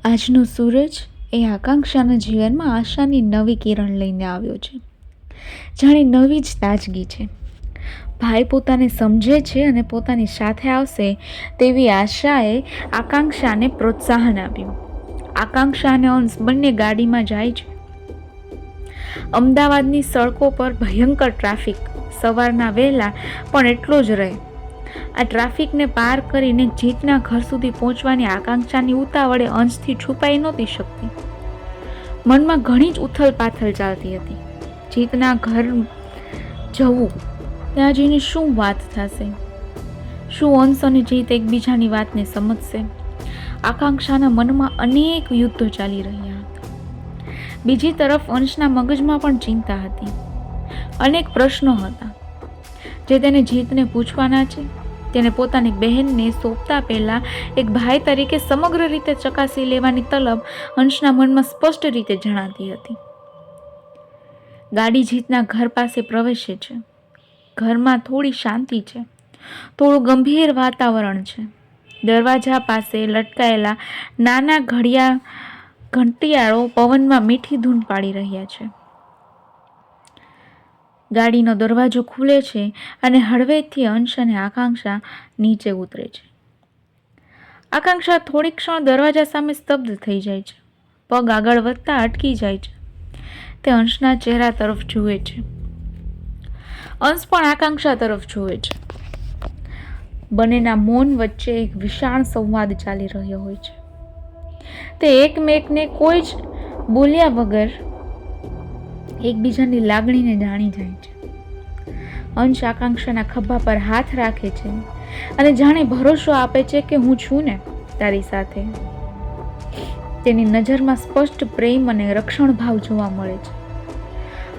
આજનો સૂરજ એ આકાંક્ષાના જીવનમાં આશાની નવી કિરણ લઈને આવ્યો છે. જાણે નવી જ તાજગી છે. ભાઈ પોતાને સમજે છે અને પોતાની સાથે આવશે તેવી આશાએ આકાંક્ષાને પ્રોત્સાહન આપ્યું. આકાંક્ષા અને અંશ બંને ગાડીમાં જાય છે. અમદાવાદની સડકો પર ભયંકર ટ્રાફિક. સવારના વહેલા પણ એટલો જ રહે. આ ટ્રાફિકને પાર કરીને જીતના ઘર સુધી પહોંચવાની આકાંક્ષાની ઉતાવળે અંશથી છુપાઈ નહોતી શકતી. મનમાં ઘણી જ ઉથલ પાથલ ચાલતી હતી. જીતના ઘર જવું, ત્યાં જઈને શું વાત થશે? શું અંશ અને જીત એકબીજાની વાતને સમજશે? આકાંક્ષાના મનમાં અનેક યુદ્ધો ચાલી રહ્યા હતા. બીજી તરફ અંશના મગજમાં પણ ચિંતા હતી. અનેક પ્રશ્નો હતા જે તેને જીતને પૂછવાના છે. તેને પોતાની બહેનને સોંપતા પહેલા એક ભાઈ તરીકે સમગ્ર રીતે ચકાસી લેવાની તલબ અંશના મનમાં સ્પષ્ટ રીતે જણાતી હતી. ગાડી જીતના ઘર પાસે પ્રવેશે છે. ઘરમાં થોડી શાંતિ છે. થોડું ગંભીર વાતાવરણ છે. દરવાજા પાસે લટકાયેલા નાના ઘંટિયાળો પવનમાં મીઠી ધૂન પાડી રહ્યા છે. ગાડીનો દરવાજો ખુલે છે અને હળવેથી અંશ અને આકાંક્ષા નીચે ઉતરે છે. આકાંક્ષા થોડી ક્ષણ દરવાજા સામે સ્તબ્ધ થઈ જાય છે. પગ આગળ વધતા અટકી જાય છે. તે અંશના ચહેરા તરફ જુએ છે. અંશ પણ આકાંક્ષા તરફ જુએ છે. બંનેના મૌન વચ્ચે એક વિશાળ સંવાદ ચાલી રહ્યો હોય છે. તે એકમેકને કોઈ જ બોલ્યા વગર એકબીજાની લાગણીને જાણી જાય છે. અંશ આકાંક્ષાના ખભા પર હાથ રાખે છે અને જાણે ભરોસો આપે છે કે હું છું ને તારી સાથે. તેની નજરમાં સ્પષ્ટ પ્રેમ અને રક્ષણ ભાવ જોવા મળે છે.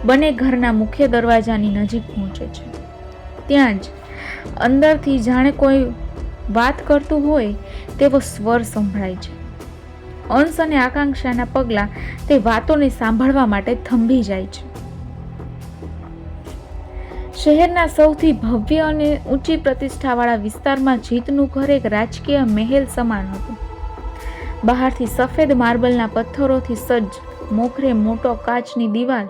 બંને ઘરના મુખ્ય દરવાજાની નજીક પહોંચે છે. ત્યાં જ અંદરથી જાણે કોઈ વાત કરતું હોય તેવો સ્વર સંભળાય છે. અંશ અને આકાંક્ષાના પગલાં તે વાતોને સાંભળવા માટે થંભી જાય છે. શહેરના સૌથી ભવ્ય અને ઊંચી પ્રતિષ્ઠાવાળા વિસ્તારમાં જીતનું ઘર એક રાજકીય મહેલ સમાન હતું. બહારથી સફેદ માર્બલના પથ્થરોથી સજ્જ, મોખરે મોટો કાચની દિવાલ,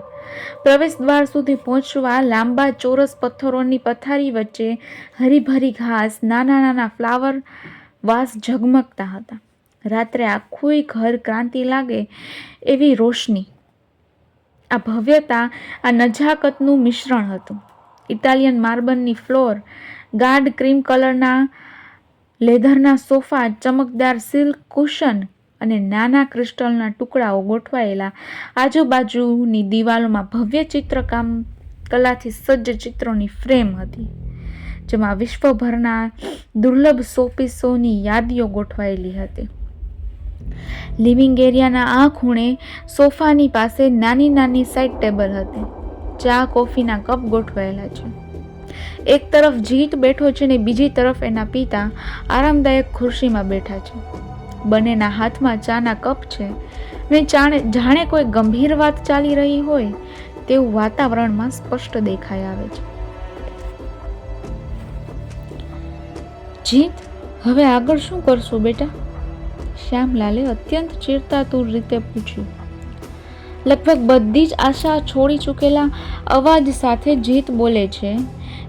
પ્રવેશ દ્વાર સુધી પહોંચવા લાંબા ચોરસ પથ્થરોની પથારી વચ્ચે હરીભરી ઘાસ, નાના નાના ફ્લાવર વાસ ઝગમગતા હતા. રાત્રે આખું ઘર ક્રાંતિ લાગે એવી રોશની. આ ભવ્યતા, આ નજાકતનું મિશ્રણ હતું. ઇટાલિયન માર્બલની ફ્લોર, ગાઢ ક્રીમ કલરના લેધરના સોફા, ચમકદાર સિલ્ક કુશન અને નાના ક્રિસ્ટલના ટુકડાઓ ગોઠવાયેલા આજુબાજુની દિવાલોમાં ભવ્ય ચિત્રકામ કલાથી સજ્જ ચિત્રોની ફ્રેમ હતી, જેમાં વિશ્વભરના દુર્લભ શોપીસોની યાદીઓ ગોઠવાયેલી હતી. લિવિંગ એરિયાના આ ખૂણે સોફાની પાસે નાની નાની સાઇડ ટેબલ હતી. ચા કોફીના કપ ગોઠવાયેલા છે. એક તરફ જીત બેઠો છે ને બીજી તરફ એના પિતા આરામદાયક ખુરશીમાં બેઠા છે. બંનેના હાથમાં ચાના કપ છે ને જાણે કોઈ ગંભીર વાત ચાલી રહી હોય તેવું વાતાવરણમાં સ્પષ્ટ દેખાઈ આવે છે. જીત, હવે આગળ શું કરશું બેટા? શ્યામલાલે અત્યંત ચીરતાતુર રીતે પૂછ્યું. લગભગ બધી જ આશા છોડી ચૂકેલા અવાજ સાથે જીત બોલે છે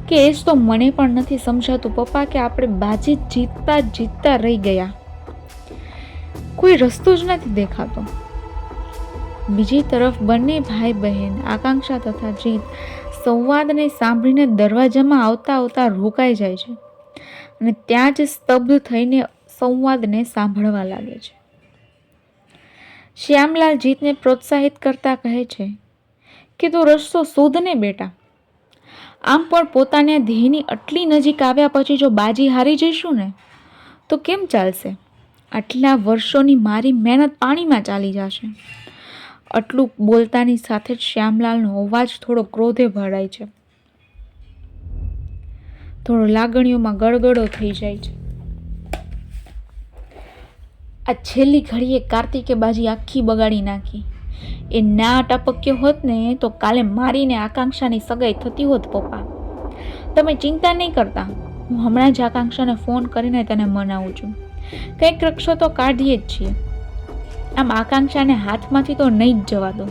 કે એ જ તો મને પણ નથી સમજાતું પપ્પા કે આપણે બાજી જીતતા રહી ગયા. કોઈ રસ્તો જ નથી દેખાતો. બીજી તરફ બંને ભાઈ બહેન આકાંક્ષા તથા જીત સંવાદને સાંભળીને દરવાજામાં આવતા રોકાઈ જાય છે અને ત્યાં જ સ્તબ્ધ થઈને સંવાદને સાંભળવા લાગે છે. શ્યામલાલ જીતને પ્રોત્સાહિત કરતા કહે છે કે તું રસ્તો શોધને બેટા. આમ પણ પોતાના ધ્યેયની આટલી નજીક આવ્યા પછી જો બાજી હારી જઈશું ને તો કેમ ચાલશે? આટલા વર્ષોની મારી મહેનત પાણીમાં ચાલી જશે. આટલું બોલતાની સાથે જ શ્યામલાલનો અવાજ થોડો ક્રોધે ભરાય છે. થોડો લાગણીઓમાં ગળગળો થઈ જાય છે. આ છેલ્લી ઘડીએ કાર્તિકે બાજી આખી બગાડી નાખી. એ ના ટપક્યો હોત ને તો કાલે મારીને આકાંક્ષાની સગાઈ થતી હોત પપ્પા. તમે ચિંતા નહીં કરતા, હું હમણાં જ આકાંક્ષાને ફોન કરીને તને મનાવું છું. કંઈક રક્ષો તો કાઢીએ જ છીએ. આમ આકાંક્ષાને હાથમાંથી તો નહીં જ જવા દો.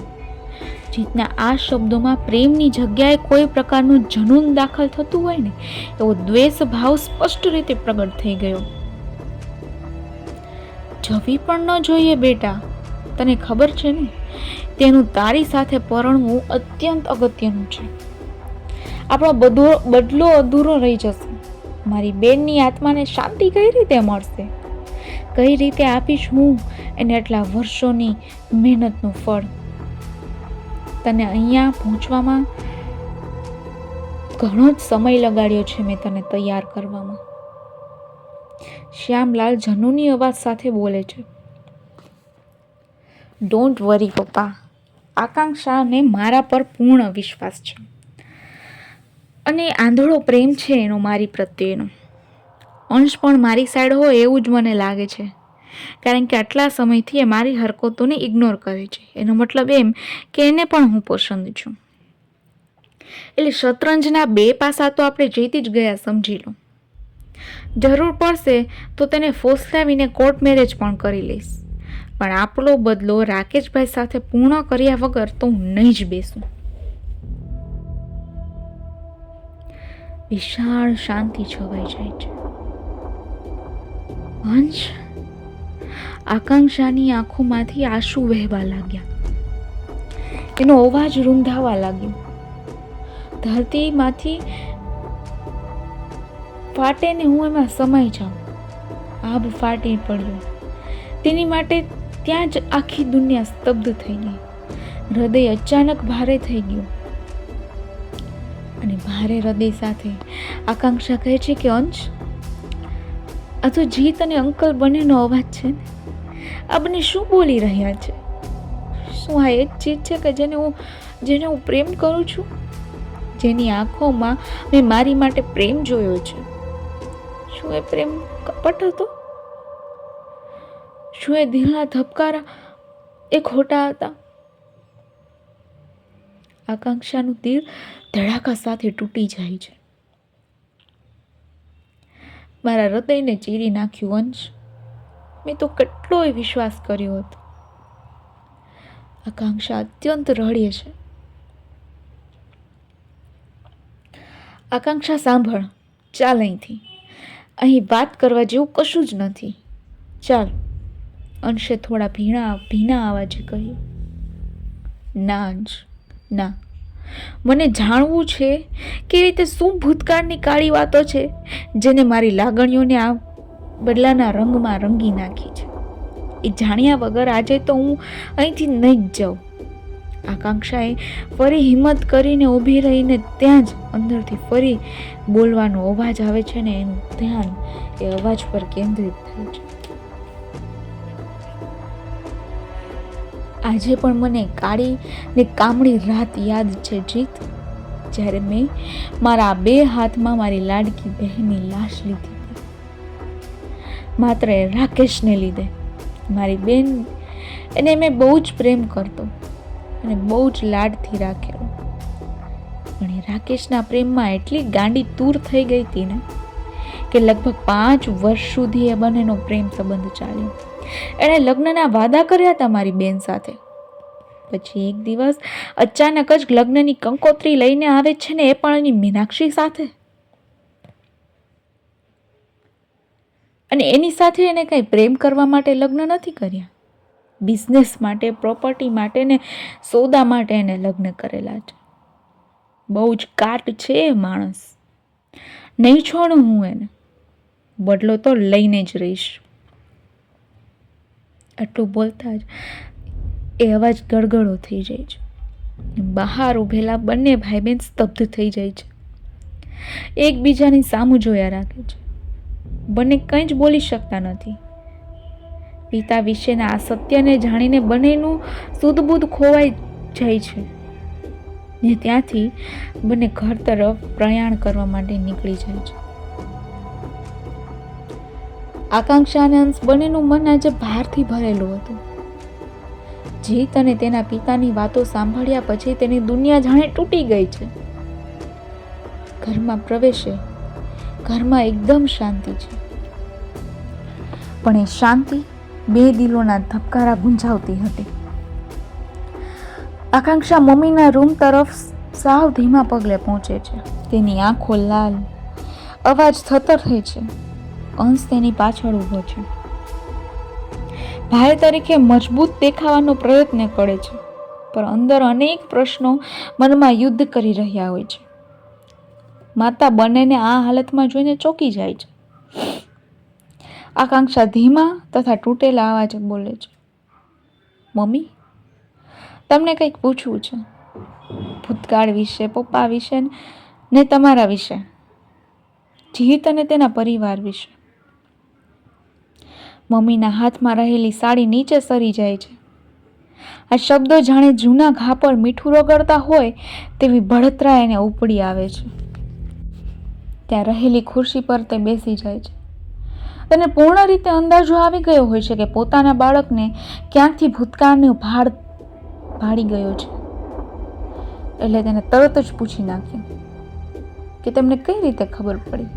જીતના આ શબ્દોમાં પ્રેમની જગ્યાએ કોઈ પ્રકારનું જનૂન દાખલ થતું હોય ને એવો દ્વેષ ભાવ સ્પષ્ટ રીતે પ્રગટ થઈ ગયો. જવી પણ ન જોઈએ બેટા, તને ખબર છે ને, તેનું તારી સાથે પરણવું અત્યંત અગત્યનું છે. આપણો બદલો અધૂરો રહી જશે. મારી બેનની આત્માને શાંતિ કઈ રીતે મળશે? કઈ રીતે આપીશ હું એને આટલા વર્ષોની મહેનતનું ફળ? તને અહીંયા પહોંચવામાં ઘણો જ સમય લગાડ્યો છે મેં તને તૈયાર કરવામાં. શ્યામલાલ જનુની અવાજ સાથે બોલે છે. ડોન્ટ વરી પપ્પા, આકાંક્ષાને મારા પર પૂર્ણ વિશ્વાસ છે અને આંધળો પ્રેમ છે એનો મારી પ્રત્યેનો. અંશ પણ મારી સાઈડ હોય એવું જ મને લાગે છે, કારણ કે આટલા સમયથી એ મારી હરકતોને ઇગ્નોર કરે છે. એનો મતલબ એમ કે એને પણ હું પસંદ છું. એટલે શતરંજના બે પાસા તો આપણે જીતી જ ગયા, સમજી લો. જરૂર પડશે તો તેને ફોસલાવીને કોર્ટ મેરેજ પણ કરી લઈશ, પણ આપણો બદલો રાકેશભાઈ સાથે પૂર્ણ કર્યા વગર તો હું નહીં જ બેસું. વિશાળ શાંતિ છવાઈ જાય છે. અંશ, આકાંક્ષાની આંખોમાંથી આંસુ વહેવા લાગ્યા. એનો અવાજ રૂંધાવા લાગ્યો. ધરતીમાંથી ફાટે ને હું એમાં સમાઈ જાઉં. આભ ફાટી પડ્યો. તેની માટે ત્યાં જ આખી દુનિયા સ્તબ્ધ થઈ ગઈ. હૃદય અચાનક ભારે થઈ ગયું અને ભારે હૃદય સાથે આકાંક્ષા કહે છે કે અંશ, આ તો જીત અને અંકલ બંનેનો અવાજ છે ને. આ બંને શું બોલી રહ્યા છે? શું આ એ જ ચીજ છે કે જેને હું પ્રેમ કરું છું? જેની આંખોમાં મેં મારી માટે પ્રેમ જોયો છે? શું એ પ્રેમ કપટ હતો? શું એ દિલના ધબકારા એ ખોટા હતા? આકાંક્ષાનું દિલ ધડાકા સાથે તૂટી જાય છે. મારા હૃદયને ચીરી નાખ્યું અંશ. મેં તો કેટલોય વિશ્વાસ કર્યો હતો. આકાંક્ષા અત્યંત રડે છે. આકાંક્ષા સાંભળ, ચાલ અહીંથી. અહીં વાત કરવા જેવું કશું જ નથી. ચાલ, અંશે થોડા ભીના અવાજે કહ્યું. ના અંશ, ના. મને જાણવું છે કેવી રીતે શું ભૂતકાળની કાળી વાતો છે જેને મારી લાગણીઓને આ બદલાના રંગમાં રંગી નાખી છે. એ જાણ્યા વગર આજે તો હું અહીંથી નહીં જ જાઉં. આકાંક્ષાએ ફરી હિંમત કરીને ઊભી રહીને ત્યાં જ અંદરથી ફરી બોલવાનો અવાજ આવે છે ને એનું ધ્યાન એ અવાજ પર કેન્દ્રિત થાય છે. આજે પણ મને કાળી ને કામળી રાત યાદ છે જીત, જ્યારે મેં મારા બે હાથમાં મારી લાડકી બહેનની લાશ લીધી હતી. માત્ર રાકેશને લીધે. મારી બેન, એને મેં બહુ જ પ્રેમ કરતો અને બહુ જ લાડથી રાખેલો, પણ એ રાકેશના પ્રેમમાં એટલી ગાંડી તૂર થઈ ગઈ હતી ને કે લગભગ 5 વર્ષ સુધી એ બંનેનો પ્રેમ સંબંધ ચાલ્યો. એણે લગ્નના વાદા કર્યા હતા મારી બેન સાથે. પછી એક દિવસ અચાનક જ લગ્નની કંકોત્રી લઈને આવે છે ને એ પણ એની મીનાક્ષી સાથે. અને એની સાથે એને કંઈ પ્રેમ કરવા માટે લગ્ન નથી કર્યા. બિઝનેસ માટે, પ્રોપર્ટી માટે ને સોદા માટે એને લગ્ન કરેલા છે. બહુ જ કાટ છે એ માણસ. નહીં છોડું હું એને. બદલો તો લઈને જ રહીશ. આટલું બોલતા જ એ અવાજ ગળગળો થઈ જાય છે. બહાર ઊભેલા બંને ભાઈ બહેન સ્તબ્ધ થઈ જાય છે. એકબીજાની સામું જોયા રાખે છે. બંને કંઈ જ બોલી શકતા નથી. પિતા વિશેના આ સત્યને જાણીને બંનેનું સુધબુધ ખોવાઈ જાય છે ને ત્યાંથી બંને ઘર તરફ પ્રયાણ કરવા માટે નીકળી જાય છે. આકાંક્ષા અને અંશ બંનેનું મન આજે ભારથી ભરેલું હતું. જીત અને તેના પિતાની વાતો સાંભળ્યા પછી તેની દુનિયા જાણે તૂટી ગઈ છે. ઘરમાં પ્રવેશે, ઘરમાં એકદમ શાંતિ છે, પણ એ શાંતિ બે દિલોના ધબકારા ગુંજાવતી હતી. આકાંક્ષા મમ્મીના રૂમ તરફ સાવ ધીમા પગલે પહોંચે છે. તેની આંખો લાલ, અવાજ થતરથે છે. અંશ તેની પાછળ ઊભો છે. ભાઈ તરીકે મજબૂત દેખાવાનો પ્રયત્ન કરે છે, પણ અંદર અનેક પ્રશ્નો મનમાં યુદ્ધ કરી રહ્યા હોય છે. માતા બંનેને આ હાલતમાં જોઈને ચોંકી જાય છે. આકાંક્ષા ધીમા તથા તૂટેલા અવાજે બોલે છે, મમ્મી, તમને કંઈક પૂછવું છે. ભૂતકાળ વિશે, પપ્પા વિશે ને તમારા વિશે, જીત અને તેના પરિવાર વિશે. મમ્મીના હાથમાં રહેલી સાડી નીચે સરી જાય છે. આ શબ્દો જાણે જૂના ઘા પર મીઠું રગડતા હોય તેવી બળતરા એને ઉપડી આવે છે. ત્યાં રહેલી ખુરશી પર તે બેસી જાય છે. તેને પૂર્ણ રીતે અંદાજો આવી ગયો હોય છે કે પોતાના બાળકને ક્યાંકથી ભૂતકાળનો ભાર ભાળી ગયો છે. એટલે તેને તરત જ પૂછી નાખ્યું કે તમને કઈ રીતે ખબર પડી,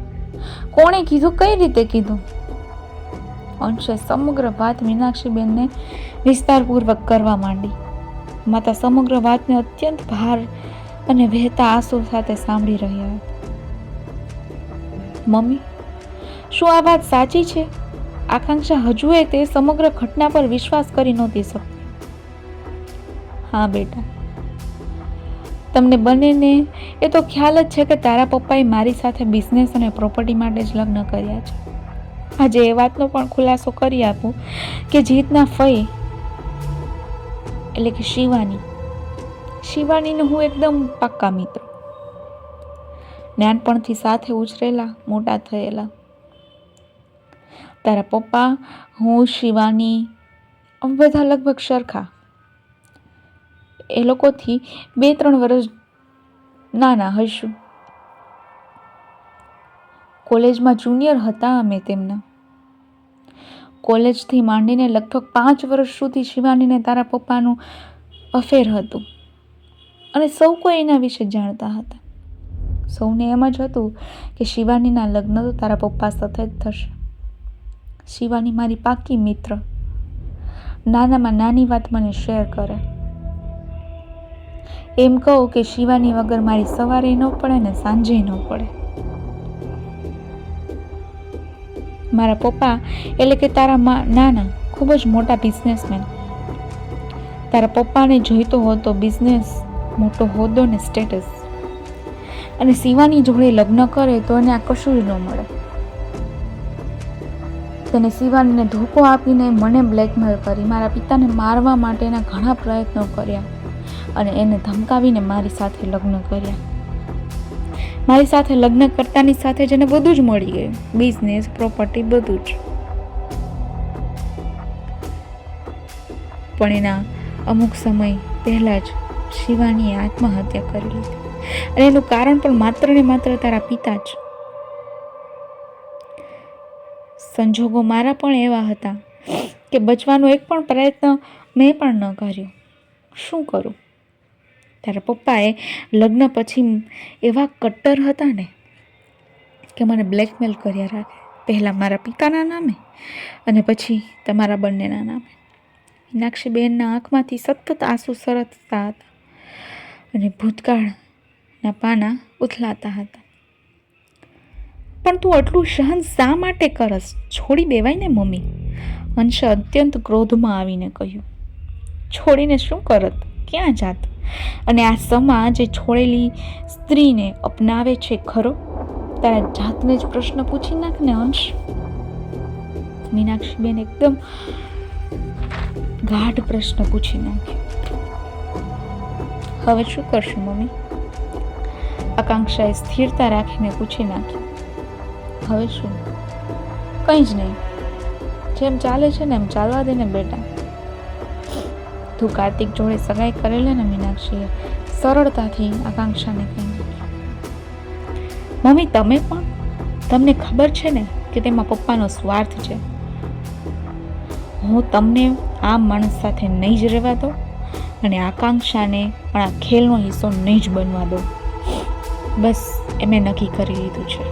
કોણે કીધું, કઈ રીતે કીધું. અંશે સમગ્ર વાત મીનાક્ષીબેનને વિસ્તારપૂર્વક કરવા માંડી. માતા સમગ્ર વાતને અત્યંત ભાર અને વહેતા આંસુ સાથે સાંભળી રહ્યા હતા. મમ્મી, શું આ વાત સાચી છે? આકાંક્ષા હજુએ તે સમગ્ર ઘટના પર વિશ્વાસ કરી નહોતી શકતી. હા બેટા, તમને બંનેને એ તો ખ્યાલ જ છે કે તારા પપ્પાએ મારી સાથે બિઝનેસ અને પ્રોપર્ટી માટે જ લગ્ન કર્યા છે. આજે એ વાતનો પણ ખુલાસો કરી આપું કે જીતના ફઈ એટલે કે શિવાનીનો હું એકદમ પાક્કા મિત્ર. નાનપણથી સાથે ઉછરેલા, મોટા થયેલા. તારા પપ્પા, હું, શિવાની અમે બધા લગભગ સરખા. એ લોકોથી 2-3 વર્ષ નાના હશું. કોલેજમાં જુનિયર હતા અમે તેમના. કોલેજથી માંડીને લગભગ 5 વર્ષ સુધી શિવાનીને તારા પપ્પાનું અફેર હતું અને સૌ કોઈ એના વિશે જાણતા હતા. સૌને એમ જ હતું કે શિવાનીના લગ્ન તો તારા પપ્પા સાથે જ થશે. શિવાની મારી પાકી મિત્ર. નાનામાં નાની વાત મને શેર કરે. એમ કહું કે શિવાની વગર મારી સવારે ન પડે ને સાંજે ન પડે. મારા પપ્પા એટલે કે તારા નાના ખૂબ જ મોટા બિઝનેસમેન. તારા પપ્પાને જોઈતો હતો બિઝનેસ, મોટો હોદ્દો ને સ્ટેટસ. અને શિવાની જોડે લગ્ન કરે તો એને આ કશું જ ન મળે. તેને શિવાનીને ધોકો આપીને મને બ્લેકમેલ કરી, મારા પિતાને મારવા માટેના ઘણા પ્રયત્નો કર્યા અને એને ધમકાવીને મારી સાથે લગ્ન કર્યા. મારી સાથે લગ્ન કરતાની સાથે જ એને બધું જ મળી ગયું, બિઝનેસ, પ્રોપર્ટી, બધું જ. પણ એના અમુક સમય પહેલા જ શિવાનીએ આત્મહત્યા કરી લીધી અને એનું કારણ પણ માત્ર ને માત્ર તારા પિતા જ. સંજોગો મારા પણ એવા હતા કે બચવાનો એક પણ પ્રયત્ન મેં પણ ન કર્યો. શું કરું? તારા પપ્પાએ લગ્ન પછી એવા કટ્ટર હતા ને કે મને બ્લેકમેલ કર્યા રાખે. પહેલાં મારા પિતાના નામે અને પછી તમારા બંનેના નામે. મીનાક્ષીબેનના આંખમાંથી સતત આંસુ સરકતા હતા અને ભૂતકાળના પાના ઉથલાતા હતા. પણ તું આટલું સહન શા માટે કરસ? છોડી દેવાય ને મમ્મી. અંશે અત્યંત ક્રોધમાં આવીને કહ્યું. છોડીને શું કરત? ક્યાં જાત? અને આ સમાજ એ છોડેલી સ્ત્રીને અપનાવે છે ખરો? તારા જાતને જ પ્રશ્ન પૂછી નાખ ને અંશ. મીનાક્ષીબેન એકદમ ગાઢ પ્રશ્ન પૂછી નાખ્યો. હવે શું કરશું મમ્મી? આકાંક્ષાએ સ્થિરતા રાખીને પૂછી નાખ્યું. હવે શું? કંઈ જ નહીં. જેમ ચાલે છે ને એમ ચાલવા દે ને બેટા. તું કાર્તિક જોડે સગાઈ કરેલે ને? મીનાક્ષીએ સરળતાથી આકાંક્ષાને કહી નાખ્યું. મમ્મી, તમે પણ? તમને ખબર છે ને કે તેમાં પપ્પાનો સ્વાર્થ છે. હું તમને આ માણસ સાથે નહીં જ રહેવા દઉં અને આકાંક્ષાને પણ આ ખેલનો હિસ્સો નહીં જ બનવા દઉં. બસ એ મેં નક્કી કરી લીધું છે.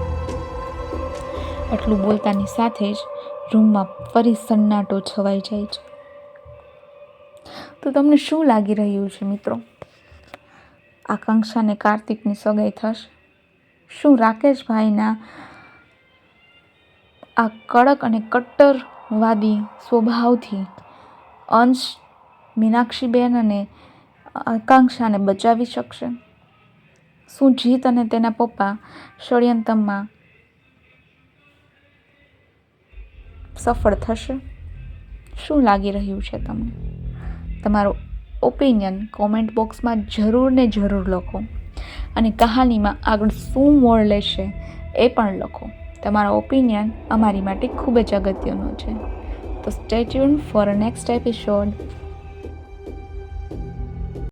આટલું બોલતાની સાથે જ રૂમમાં ફરી સન્નાટો છવાઈ જાય છે. તો તમને શું લાગી રહ્યું છે મિત્રો? આકાંક્ષા અને કાર્તિકની સગાઈ થશે? શું રાકેશભાઈના આ કડક અને કટ્ટરવાદી સ્વભાવથી અંશ મીનાક્ષીબેન અને આકાંક્ષાને બચાવી શકશે? શું જીત અને તેના પપ્પા ષડયંત્રમાં સફળ થશે? શું લાગી રહ્યું છે તમને? તમારો ઓપિનિયન કોમેન્ટ બોક્સમાં જરૂર ને જરૂર લખો અને કહાનીમાં આગળ શું મોડ લેશે એ પણ લખો. તમારો ઓપિનિયન અમારી માટે ખૂબ જ અગત્યનો છે. તો stay tune for a next episode.